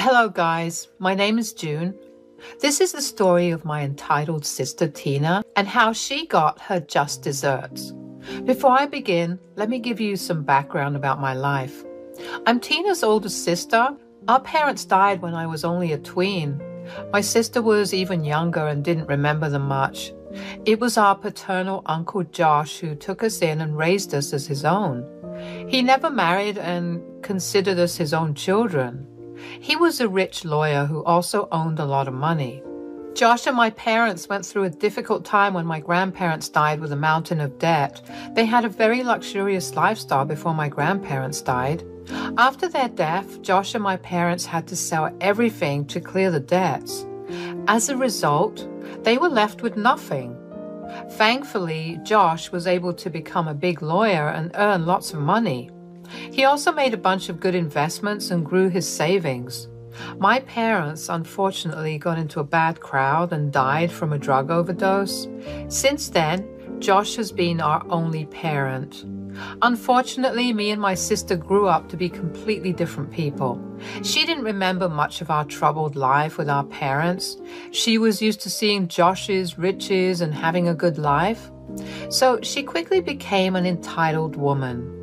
Hello guys, my name is June. This is the story of my entitled sister Tina and how she got her just desserts. Before I begin, let me give you some background about my life. I'm Tina's older sister. Our parents died when I was only a tween. My sister was even younger and didn't remember them much. It was our paternal Uncle Josh who took us in and raised us as his own. He never married and considered us his own children. He was a rich lawyer who also owned a lot of money. Josh and my parents went through a difficult time when my grandparents died with a mountain of debt. They had a very luxurious lifestyle before my grandparents died. After their death, Josh and my parents had to sell everything to clear the debts. As a result, they were left with nothing. Thankfully, Josh was able to become a big lawyer and earn lots of money. He also made a bunch of good investments and grew his savings. My parents, unfortunately, got into a bad crowd and died from a drug overdose. Since then, Josh has been our only parent. Unfortunately, me and my sister grew up to be completely different people. She didn't remember much of our troubled life with our parents. She was used to seeing Josh's riches and having a good life. So she quickly became an entitled woman.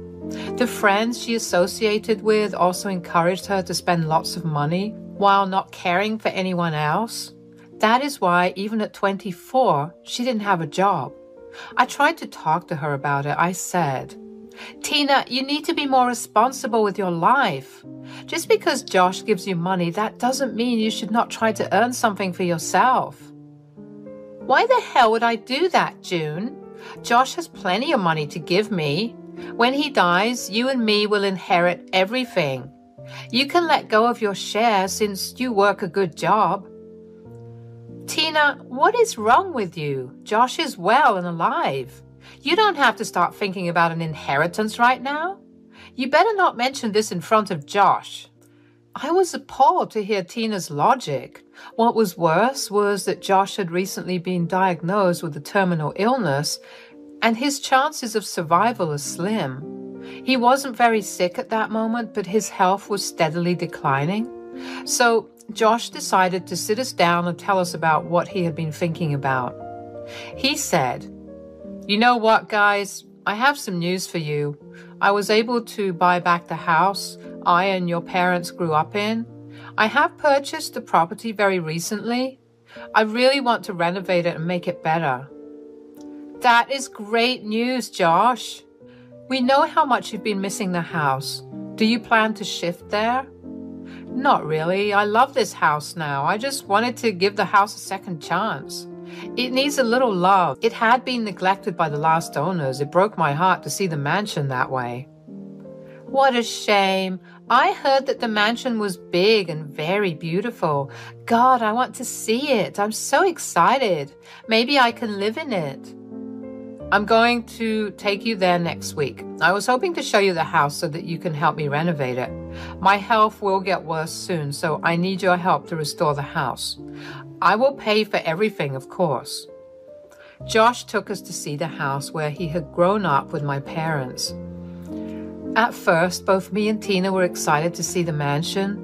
The friends she associated with also encouraged her to spend lots of money while not caring for anyone else. That is why, even at 24, she didn't have a job. I tried to talk to her about it. I said, "Tina, you need to be more responsible with your life. Just because Josh gives you money, that doesn't mean you should not try to earn something for yourself." "Why the hell would I do that, June? Josh has plenty of money to give me. When he dies, you and me will inherit everything. You can let go of your share since you work a good job." "Tina, what is wrong with you? Josh is well and alive. You don't have to start thinking about an inheritance right now. You better not mention this in front of Josh." I was appalled to hear Tina's logic. What was worse was that Josh had recently been diagnosed with a terminal illness, and his chances of survival are slim. He wasn't very sick at that moment, but his health was steadily declining. So Josh decided to sit us down and tell us about what he had been thinking about. He said, "You know what, guys? I have some news for you. I was able to buy back the house I and your parents grew up in. I have purchased the property very recently. I really want to renovate it and make it better." "That is great news, Josh. We know how much you've been missing the house. Do you plan to shift there?" "Not really. I love this house now. I just wanted to give the house a second chance. It needs a little love. It had been neglected by the last owners. It broke my heart to see the mansion that way." "What a shame. I heard that the mansion was big and very beautiful. God, I want to see it. I'm so excited. Maybe I can live in it." "I'm going to take you there next week. I was hoping to show you the house so that you can help me renovate it. My health will get worse soon, so I need your help to restore the house. I will pay for everything, of course." Josh took us to see the house where he had grown up with my parents. At first, both me and Tina were excited to see the mansion.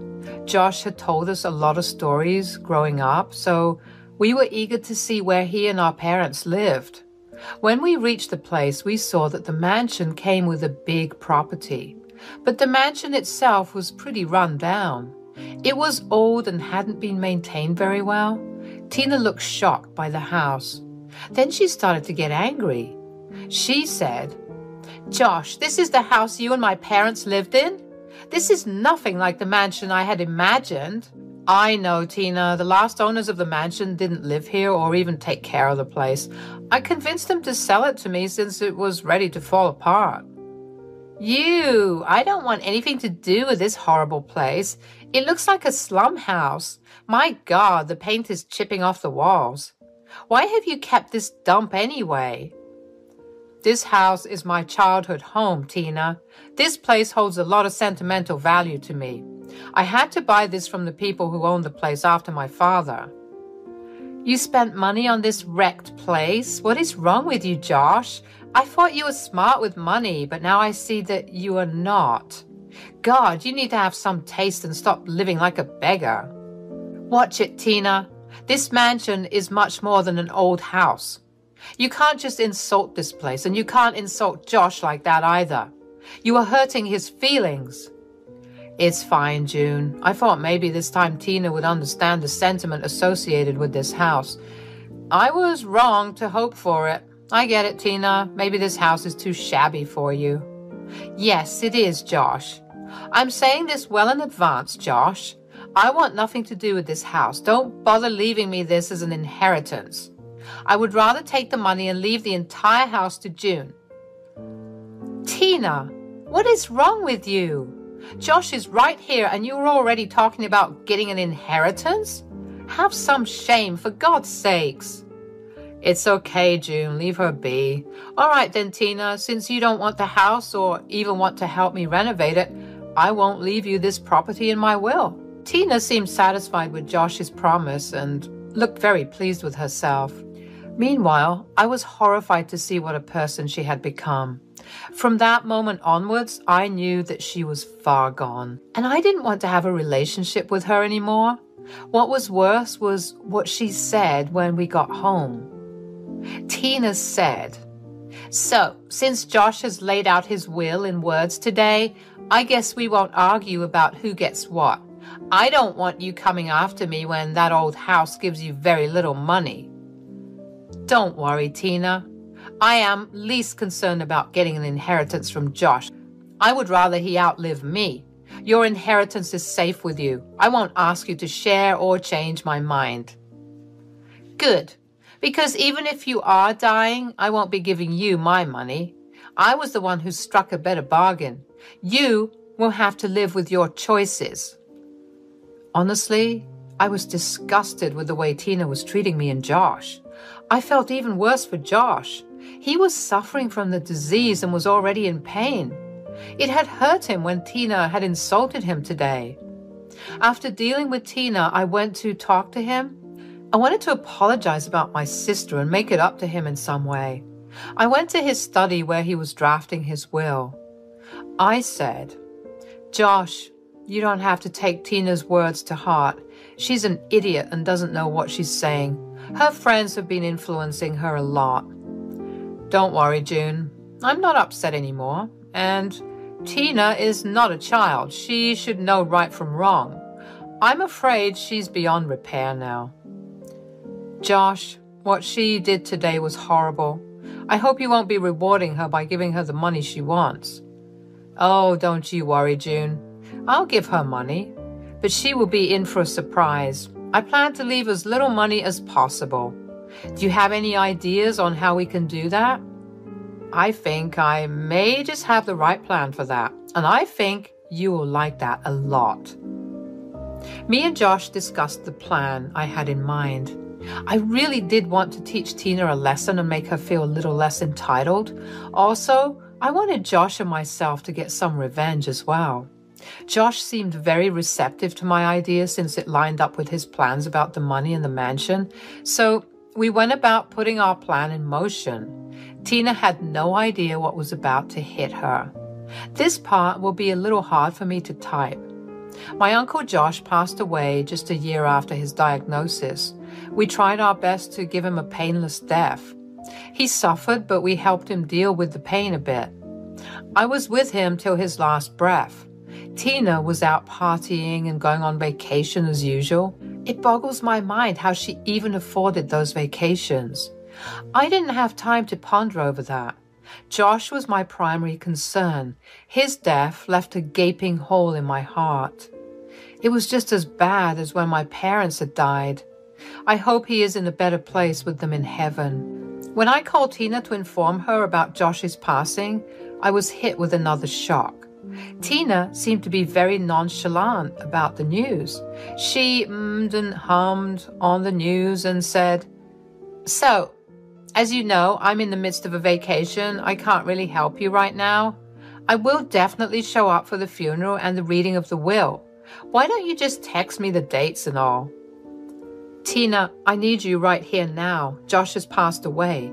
Josh had told us a lot of stories growing up, so we were eager to see where he and our parents lived. When we reached the place, we saw that the mansion came with a big property, but the mansion itself was pretty run down. It was old and hadn't been maintained very well. Tina looked shocked by the house. Then she started to get angry. She said, "Josh, this is the house you and my parents lived in? This is nothing like the mansion I had imagined." "I know, Tina. The last owners of the mansion didn't live here or even take care of the place. I convinced them to sell it to me since it was ready to fall apart." I don't want anything to do with this horrible place. It looks like a slum house. My God, the paint is chipping off the walls. Why have you kept this dump anyway?" "This house is my childhood home, Tina. This place holds a lot of sentimental value to me. I had to buy this from the people who owned the place after my father." "You spent money on this wrecked place? What is wrong with you, Josh? I thought you were smart with money, but now I see that you are not. God, you need to have some taste and stop living like a beggar. Watch it, Tina. This mansion is much more than an old house. You can't just insult this place, and you can't insult Josh like that either. You are hurting his feelings. It's fine, June. I thought maybe this time Tina would understand the sentiment associated with this house. I was wrong to hope for it. I get it, Tina. Maybe this house is too shabby for you. Yes, it is, Josh. I'm saying this well in advance, Josh. I want nothing to do with this house. Don't bother leaving me this as an inheritance. I would rather take the money and leave the entire house to June. Tina, what is wrong with you? Josh is right here and you're already talking about getting an inheritance? Have some shame, for God's sakes. It's okay, June. Leave her be. All right then, Tina, since you don't want the house or even want to help me renovate it, I won't leave you this property in my will. Tina seemed satisfied with Josh's promise and looked very pleased with herself. Meanwhile, I was horrified to see what a person she had become. From that moment onwards, I knew that she was far gone, and I didn't want to have a relationship with her anymore. What was worse was what she said when we got home. Tina said, "So, since Josh has laid out his will in words today, I guess we won't argue about who gets what. I don't want you coming after me when that old house gives you very little money." Don't worry, Tina. I am least concerned about getting an inheritance from Josh. I would rather he outlive me. Your inheritance is safe with you. I won't ask you to share or change my mind. Good, because even if you are dying, I won't be giving you my money. I was the one who struck a better bargain. You will have to live with your choices. Honestly, I was disgusted with the way Tina was treating me and Josh. I felt even worse for Josh. He was suffering from the disease and was already in pain. It had hurt him when Tina had insulted him today. After dealing with Tina, I went to talk to him. I wanted to apologize about my sister and make it up to him in some way. I went to his study where he was drafting his will. I said, "Josh, you don't have to take Tina's words to heart. She's an idiot and doesn't know what she's saying. Her friends have been influencing her a lot. Don't worry, June. I'm not upset anymore. And Tina is not a child. She should know right from wrong. I'm afraid she's beyond repair now. Josh, what she did today was horrible. I hope you won't be rewarding her by giving her the money she wants." "Oh, don't you worry, June. I'll give her money, but she will be in for a surprise. I plan to leave as little money as possible. Do you have any ideas on how we can do that?" "I think I may just have the right plan for that, and I think you will like that a lot." Me and Josh discussed the plan I had in mind. I really did want to teach Tina a lesson and make her feel a little less entitled. Also, I wanted Josh and myself to get some revenge as well. Josh seemed very receptive to my idea since it lined up with his plans about the money and the mansion. So we went about putting our plan in motion. Tina had no idea what was about to hit her. This part will be a little hard for me to type. My Uncle Josh passed away just a year after his diagnosis. We tried our best to give him a painless death. He suffered, but we helped him deal with the pain a bit. I was with him till his last breath. Tina was out partying and going on vacation as usual. It boggles my mind how she even afforded those vacations. I didn't have time to ponder over that. Josh was my primary concern. His death left a gaping hole in my heart. It was just as bad as when my parents had died. I hope he is in a better place with them in heaven. When I called Tina to inform her about Josh's passing, I was hit with another shock. Tina seemed to be very nonchalant about the news. She ummed and hummed on the news and said, "So, as you know, I'm in the midst of a vacation. I can't really help you right now. I will definitely show up for the funeral and the reading of the will. Why don't you just text me the dates and all?" "Tina, I need you right here now. Josh has passed away.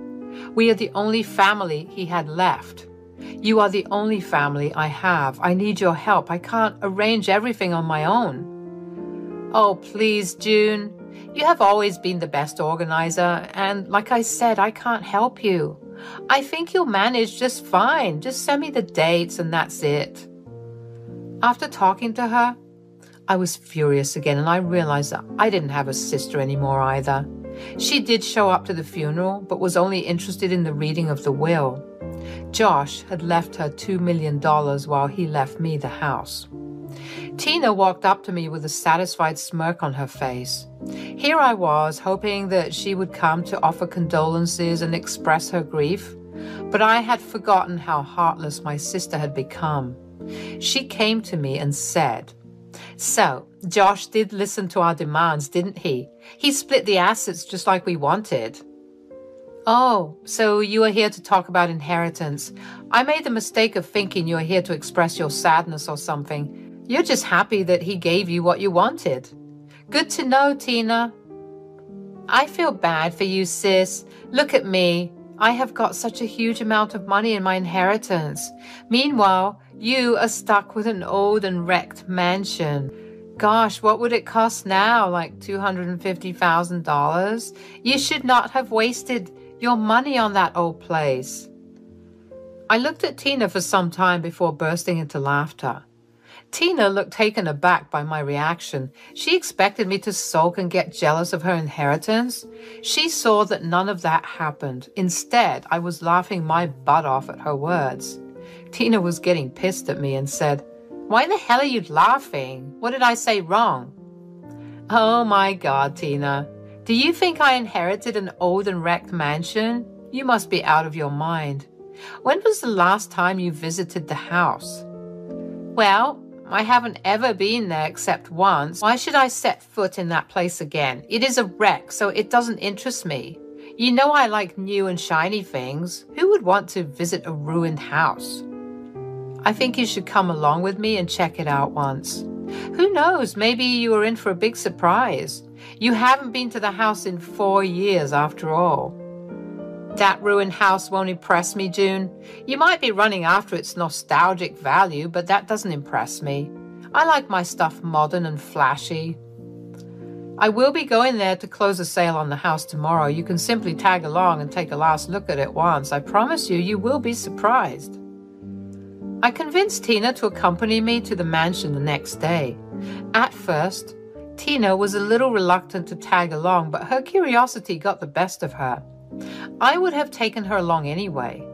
We are the only family he had left. You are the only family I have. I need your help. I can't arrange everything on my own." "Oh, please, June. You have always been the best organizer, and like I said, I can't help you. I think you'll manage just fine. Just send me the dates and that's it." After talking to her, I was furious again, and I realized that I didn't have a sister anymore either. She did show up to the funeral, but was only interested in the reading of the will. Josh had left her $2 million while he left me the house. Tina walked up to me with a satisfied smirk on her face. Here I was, hoping that she would come to offer condolences and express her grief, but I had forgotten how heartless my sister had become. She came to me and said, "So, Josh did listen to our demands, didn't he? He split the assets just like we wanted." "Oh, so you are here to talk about inheritance. I made the mistake of thinking you are here to express your sadness or something. You're just happy that he gave you what you wanted." "Good to know, Tina." "I feel bad for you, sis. Look at me. I have got such a huge amount of money in my inheritance. Meanwhile, you are stuck with an old and wrecked mansion. Gosh, what would it cost now? Like $250,000? You should not have wasted your money on that old place." I looked at Tina for some time before bursting into laughter. Tina looked taken aback by my reaction. She expected me to sulk and get jealous of her inheritance. She saw that none of that happened. Instead, I was laughing my butt off at her words. Tina was getting pissed at me and said, "Why the hell are you laughing? What did I say wrong?" "Oh my God, Tina. Do you think I inherited an old and wrecked mansion? You must be out of your mind. When was the last time you visited the house?" "Well, I haven't ever been there except once. Why should I set foot in that place again? It is a wreck, so it doesn't interest me. You know I like new and shiny things. Who would want to visit a ruined house?" "I think you should come along with me and check it out once. Who knows, maybe you are in for a big surprise. You haven't been to the house in 4 years after all." "That ruined house won't impress me, June. You might be running after its nostalgic value, but that doesn't impress me. I like my stuff modern and flashy." "I will be going there to close a sale on the house tomorrow. You can simply tag along and take a last look at it once. I promise you, you will be surprised." I convinced Tina to accompany me to the mansion the next day. At first, Tina was a little reluctant to tag along, but her curiosity got the best of her. I would have taken her along anyway.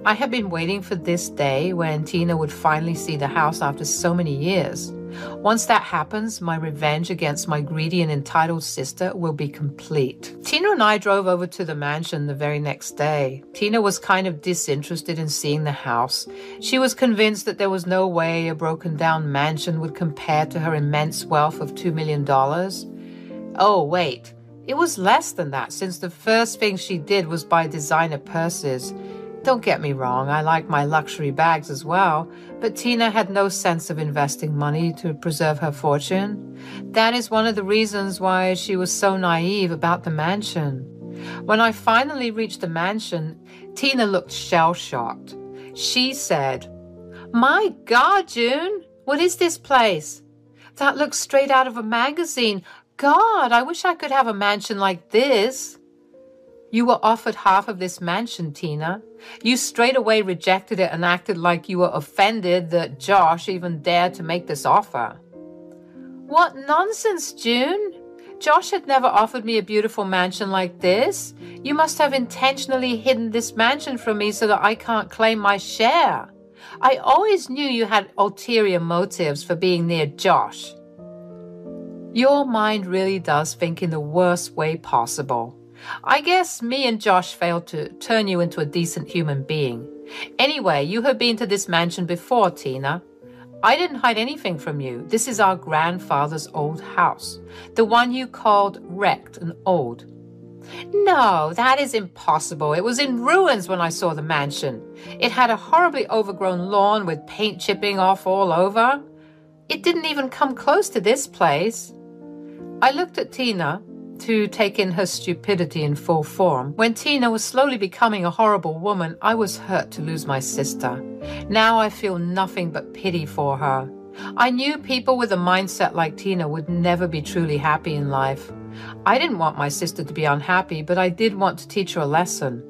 I had been waiting for this day when Tina would finally see the house after so many years. Once that happens, my revenge against my greedy and entitled sister will be complete. Tina and I drove over to the mansion the very next day. Tina was kind of disinterested in seeing the house. She was convinced that there was no way a broken-down mansion would compare to her immense wealth of $2 million. Oh, wait. It was less than that, since the first thing she did was buy designer purses. Don't get me wrong, I like my luxury bags as well, but Tina had no sense of investing money to preserve her fortune. That is one of the reasons why she was so naive about the mansion. When I finally reached the mansion, Tina looked shell-shocked. She said, "My God, June, what is this place? That looks straight out of a magazine. God, I wish I could have a mansion like this." "You were offered half of this mansion, Tina. You straight away rejected it and acted like you were offended that Josh even dared to make this offer." "What nonsense, June. Josh had never offered me a beautiful mansion like this. You must have intentionally hidden this mansion from me so that I can't claim my share. I always knew you had ulterior motives for being near Josh." Your mind really does think in the worst way possible. I guess me and Josh failed to turn you into a decent human being. Anyway, you have been to this mansion before, Tina. I didn't hide anything from you. This is our grandfather's old house, the one you called wrecked and old. "No, that is impossible. It was in ruins when I saw the mansion. It had a horribly overgrown lawn with paint chipping off all over. It didn't even come close to this place." I looked at Tina. to take in her stupidity in full form. When Tina was slowly becoming a horrible woman, I was hurt to lose my sister. Now I feel nothing but pity for her. I knew people with a mindset like Tina would never be truly happy in life. I didn't want my sister to be unhappy, but I did want to teach her a lesson.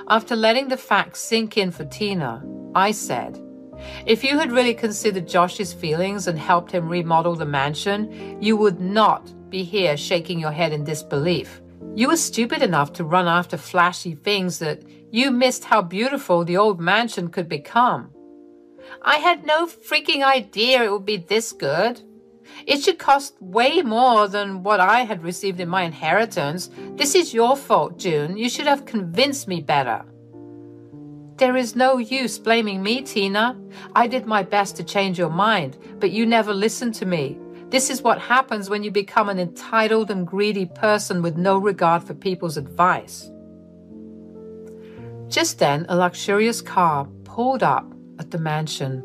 After letting the facts sink in for Tina, I said, if you had really considered Josh's feelings and helped him remodel the mansion, you would not be here shaking your head in disbelief. You were stupid enough to run after flashy things that you missed how beautiful the old mansion could become. I had no freaking idea it would be this good. It should cost way more than what I had received in my inheritance. This is your fault, June. You should have convinced me better. There is no use blaming me, Tina. I did my best to change your mind, but you never listened to me. This is what happens when you become an entitled and greedy person with no regard for people's advice. Just then, a luxurious car pulled up at the mansion.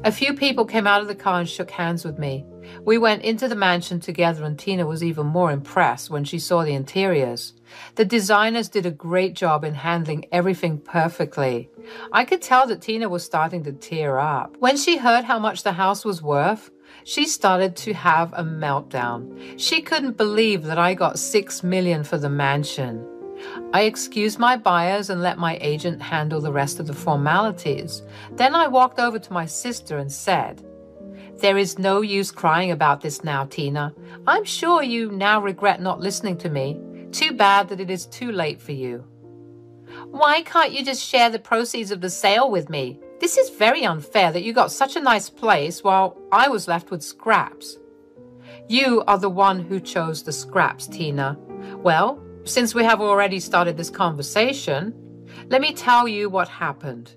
A few people came out of the car and shook hands with me. We went into the mansion together, and Tina was even more impressed when she saw the interiors. The designers did a great job in handling everything perfectly. I could tell that Tina was starting to tear up. When she heard how much the house was worth, she started to have a meltdown. She couldn't believe that I got $6 million for the mansion. I excused my buyers and let my agent handle the rest of the formalities. Then I walked over to my sister and said, there is no use crying about this now, Tina. I'm sure you now regret not listening to me. Too bad that it is too late for you. Why can't you just share the proceeds of the sale with me? This is very unfair that you got such a nice place while I was left with scraps. You are the one who chose the scraps, Tina. Well, since we have already started this conversation, let me tell you what happened.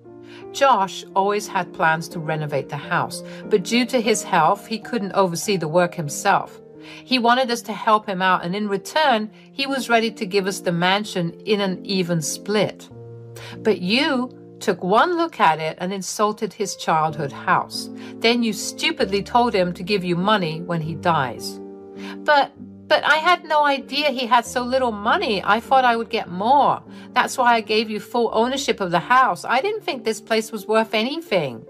Josh always had plans to renovate the house, but due to his health, he couldn't oversee the work himself. He wanted us to help him out, and in return, he was ready to give us the mansion in an even split. But you took one look at it and insulted his childhood house. Then you stupidly told him to give you money when he dies. But I had no idea he had so little money. I thought I would get more. That's why I gave you full ownership of the house. I didn't think this place was worth anything.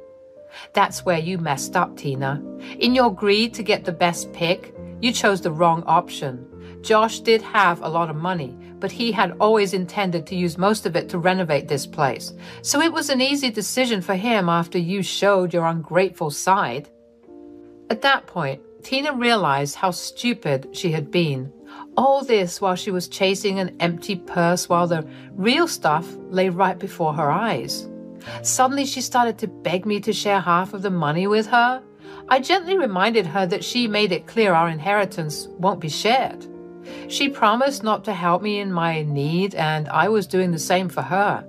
That's where you messed up, Tina. In your greed to get the best pick, you chose the wrong option. Josh did have a lot of money, but he had always intended to use most of it to renovate this place. So it was an easy decision for him after you showed your ungrateful side. At that point, Tina realized how stupid she had been. All this while she was chasing an empty purse while the real stuff lay right before her eyes. Suddenly she started to beg me to share half of the money with her. I gently reminded her that she made it clear our inheritance won't be shared. She promised not to help me in my need, and I was doing the same for her.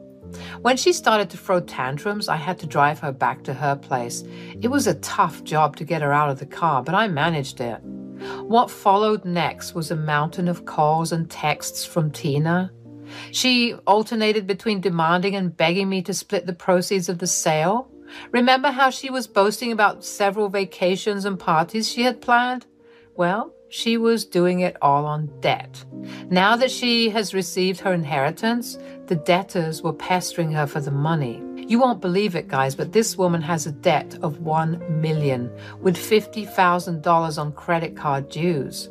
When she started to throw tantrums, I had to drive her back to her place. It was a tough job to get her out of the car, but I managed it. What followed next was a mountain of calls and texts from Tina. She alternated between demanding and begging me to split the proceeds of the sale. Remember how she was boasting about several vacations and parties she had planned? Well, she was doing it all on debt. Now that she has received her inheritance, the debtors were pestering her for the money. You won't believe it, guys, but this woman has a debt of $1 million with $50,000 on credit card dues.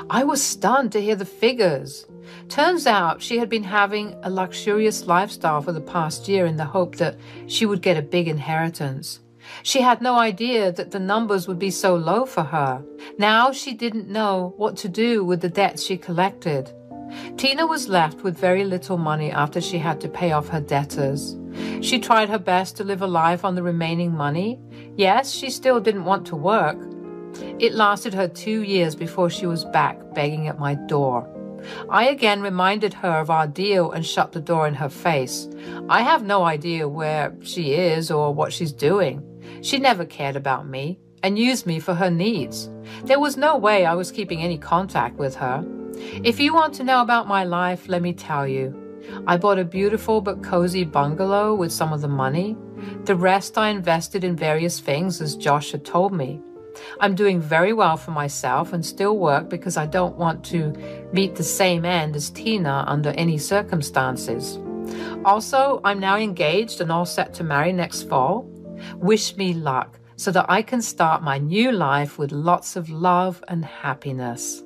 I was stunned to hear the figures. Turns out she had been having a luxurious lifestyle for the past year in the hope that she would get a big inheritance. She had no idea that the numbers would be so low for her. Now she didn't know what to do with the debts she collected. Tina was left with very little money after she had to pay off her debtors. She tried her best to live a life on the remaining money. Yes, she still didn't want to work. It lasted her 2 years before she was back begging at my door. I again reminded her of our deal and shut the door in her face. I have no idea where she is or what she's doing. She never cared about me and used me for her needs. There was no way I was keeping any contact with her. If you want to know about my life, let me tell you. I bought a beautiful but cozy bungalow with some of the money. The rest I invested in various things as Josh had told me. I'm doing very well for myself and still work because I don't want to meet the same end as Tina under any circumstances. Also, I'm now engaged and all set to marry next fall. Wish me luck so that I can start my new life with lots of love and happiness.